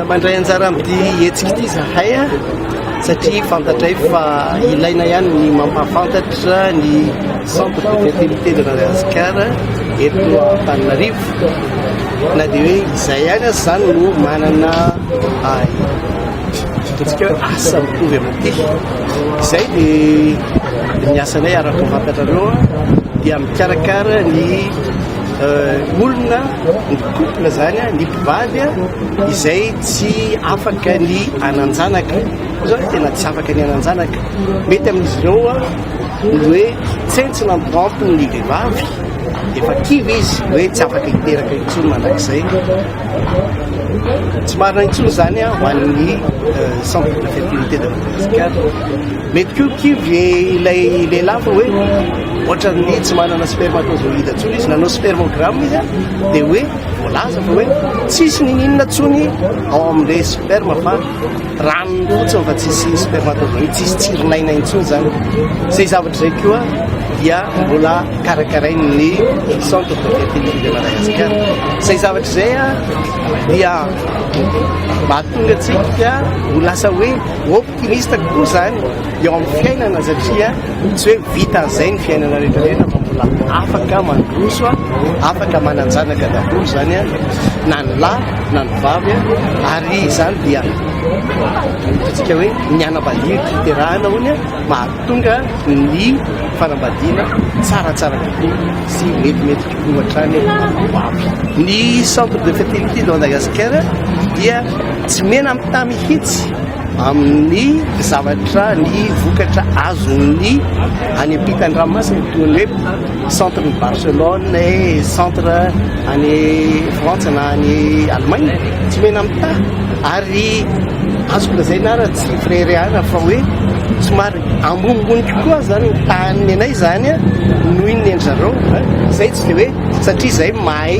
mandray anjara amity hetsika ity zahay a satria fantatray fa ilaina ihany ny mampahafantatra ny centre de fertilité de Madagasikara eto Antananarivo na dia hoe izay ihany azy zany no manana atsika hoe asa mitovy amin'ity izay dia ny asanay araka fantatrareo dia mikarakara ny olona ny couple zany ny mpivady izay tsy afaka ny ananjanaka zao tena tsy afaka ny ananjanaka mety amin'izy ireo ny hoe tsentsina midampy ny vehivavy efa kivy izy hoe tsy afaka hiteraka intsony manak'izay tsy marina intsony zany ho an'ny centre de fertilité de Madagasikara mety koa kivy ilay lehilahy fa hoe ohatran'ny tsy manana spermatozoïde intsony izy nanao spermogramme izy dia hoe voalaza fa hoe tsisy nininona ntsony ao amin'ilay sperma fa ranony fotsiny fa tsisy spermatozoïde tsisy tsirinaina intsony zany zay zavatra zay koa dia mbola karakarain'ny centre de fertilité de Madagasikara zay zavatra zay dia mahatonga antsika ho lasa hoe optimiste kokoa zany eo amin'ny fiainana satria tsy hoe vita an'izay ny fiainana rehetrarehetra fa mbola afaka mandroso afaka mananjanaka daholo zany na ny lahy na ny vavy ary zany dia tsika hoe ny anambadiana iterahana hony mahatonga ny fanambadiana tsaratsara kokoa sy metimety kokoa hatrany avy ny centre de fertilité de Madagasikara dia tsy mena amita mihitsy amin'ny zavatra ny vokatra azony any ampitan-dranomasina toy ny hoe centre ny Barcelone centre any France na any Allemagne tsy mena amita ary azoko lazaina ara tsy frérehana fa hoe somary ambonimbony kokoa zany ny tany anay zany noho iny ny anjareo zay tsy dia hoe satria zay mahay